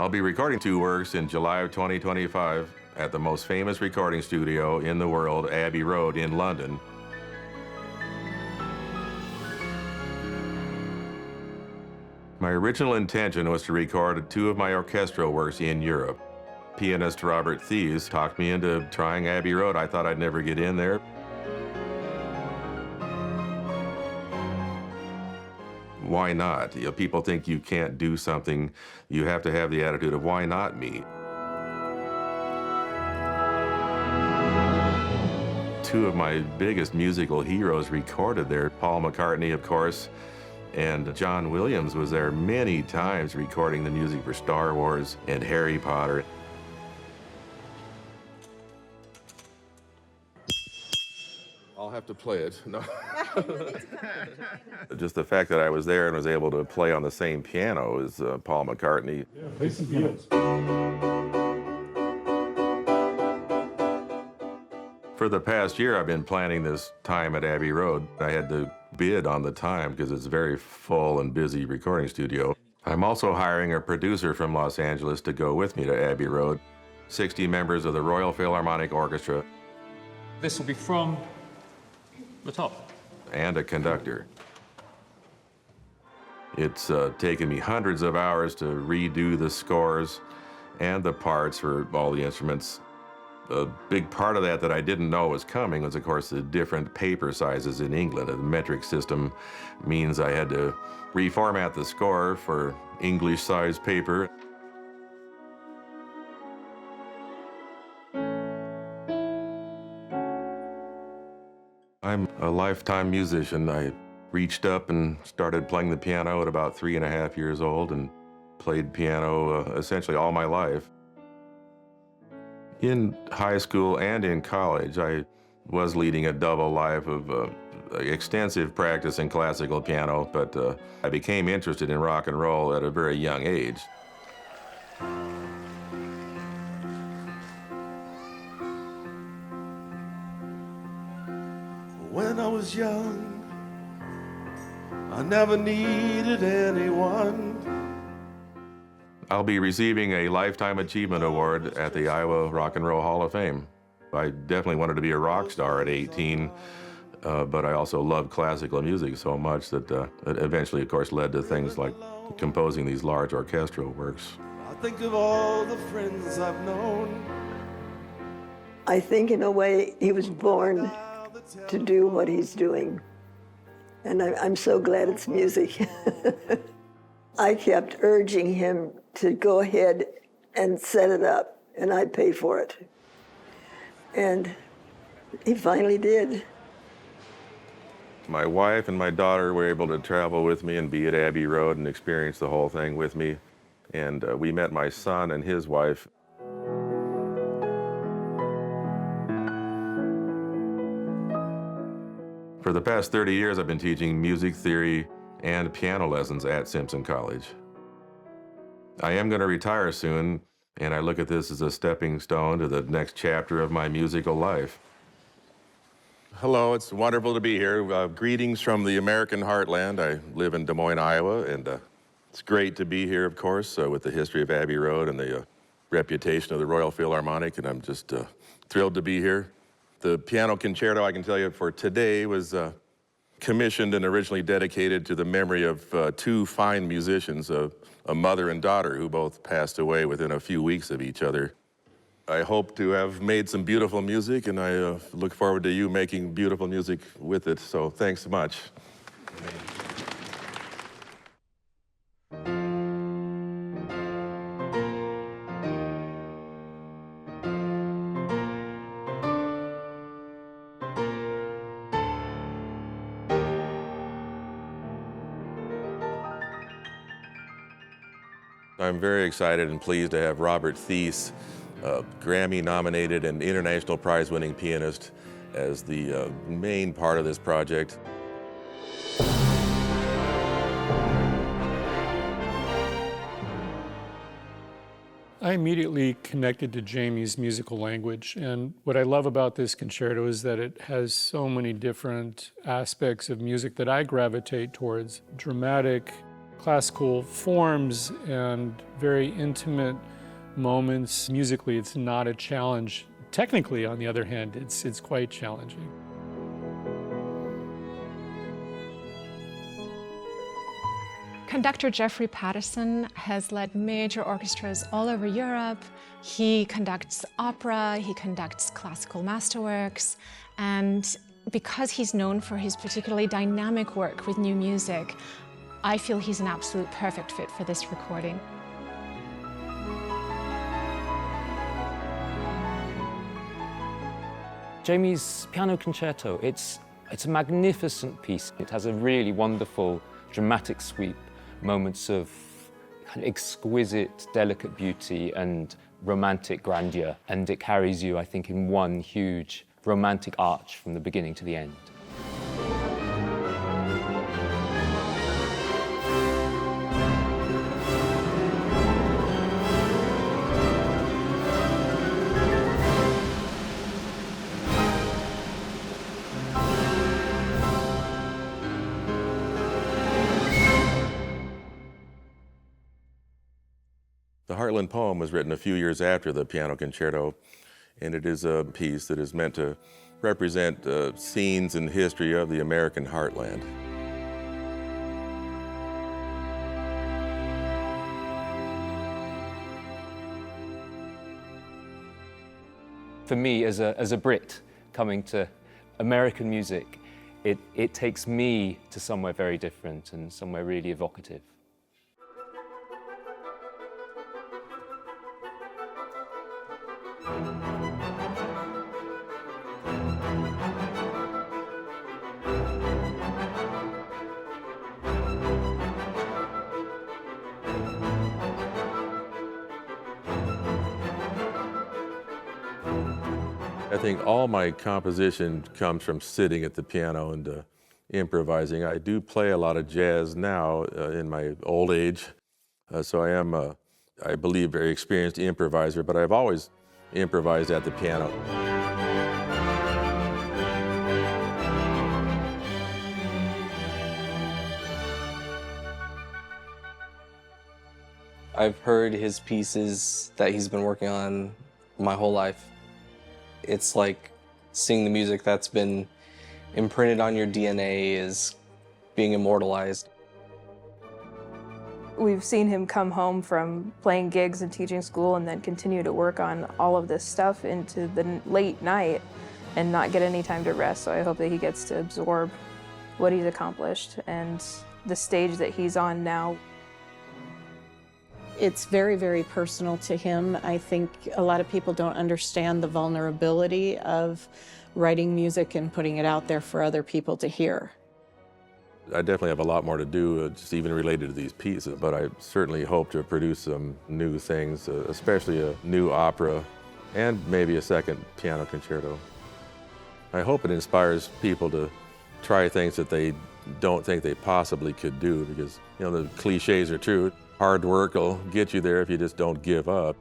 I'll be recording 2 works in July of 2025 at the most famous recording studio in the world, Abbey Road in London. My original intention was to record 2 of my orchestral works in Europe. Pianist Robert Thies talked me into trying Abbey Road. I thought I'd never get in there. Why not? You know, people think you can't do something. You have to have the attitude of, why not me? 2 of my biggest musical heroes recorded there. Paul McCartney, of course, and John Williams was there many times recording the music for Star Wars and Harry Potter. I'll have to play it. No. Just the fact that I was there and was able to play on the same piano as Paul McCartney. Yeah, play some Beatles. For the past year, I've been planning this time at Abbey Road. I had to bid on the time because it's a very full and busy recording studio. I'm also hiring a producer from Los Angeles to go with me to Abbey Road. 60 members of the Royal Philharmonic Orchestra. This will be from the top. And a conductor. It's taken me hundreds of hours to redo the scores and the parts for all the instruments. A big part of that I didn't know was coming was, of course, the different paper sizes in England. The metric system means I had to reformat the score for English-sized paper. I'm a lifetime musician. I reached up and started playing the piano at about 3.5 years old and played piano essentially all my life. In high school and in college, I was leading a double life of extensive practice in classical piano, but I became interested in rock and roll at a very young age. When I was young, I never needed anyone. I'll be receiving a Lifetime Achievement Award at the Iowa Rock and Roll Hall of Fame. I definitely wanted to be a rock star at 18, but I also loved classical music so much that it eventually, of course, led to things like composing these large orchestral works. I think of all the friends I've known. I think, in a way, he was born to do what he's doing. And I'm so glad it's music. I kept urging him to go ahead and set it up, and I'd pay for it. And he finally did. My wife and my daughter were able to travel with me and be at Abbey Road and experience the whole thing with me. And we met my son and his wife. For the past 30 years, I've been teaching music theory and piano lessons at Simpson College. I am going to retire soon, and I look at this as a stepping stone to the next chapter of my musical life. Hello, it's wonderful to be here. Greetings from the American heartland. I live in Des Moines, Iowa, and it's great to be here, of course, with the history of Abbey Road and the reputation of the Royal Philharmonic, and I'm just thrilled to be here. The piano concerto, I can tell you, for today was commissioned and originally dedicated to the memory of 2 fine musicians, a mother and daughter who both passed away within a few weeks of each other. I hope to have made some beautiful music, and I look forward to you making beautiful music with it, so thanks so much. I'm very excited and pleased to have Robert Thies, Grammy-nominated and International Prize-winning pianist, as the main part of this project. I immediately connected to Jamie's musical language, and what I love about this concerto is that it has so many different aspects of music that I gravitate towards. Dramatic, classical forms and very intimate moments. Musically, it's not a challenge. Technically, on the other hand, it's quite challenging. Conductor Jeffrey Patterson has led major orchestras all over Europe. He conducts opera, he conducts classical masterworks, and because he's known for his particularly dynamic work with new music, I feel he's an absolute perfect fit for this recording. Jamie's piano concerto, it's a magnificent piece. It has a really wonderful dramatic sweep, moments of kind of exquisite, delicate beauty and romantic grandeur. And it carries you, I think, in one huge romantic arch from the beginning to the end. The Heartland poem was written a few years after the piano concerto, and it is a piece that is meant to represent scenes in history of the American heartland. For me, as a Brit coming to American music, it takes me to somewhere very different and somewhere really evocative. I think all my composition comes from sitting at the piano and improvising. I do play a lot of jazz now in my old age, so I am, I believe, very experienced improviser, but I've always improvised at the piano. I've heard his pieces that he's been working on my whole life. It's like seeing the music that's been imprinted on your DNA is being immortalized. We've seen him come home from playing gigs and teaching school and then continue to work on all of this stuff into the late night and not get any time to rest. So I hope that he gets to absorb what he's accomplished and the stage that he's on now. It's very, very personal to him. I think a lot of people don't understand the vulnerability of writing music and putting it out there for other people to hear. I definitely have a lot more to do, just even related to these pieces, but I certainly hope to produce some new things, especially a new opera and maybe a second piano concerto. I hope it inspires people to try things that they don't think they possibly could do, because, you know, the cliches are true. Hard work will get you there if you just don't give up.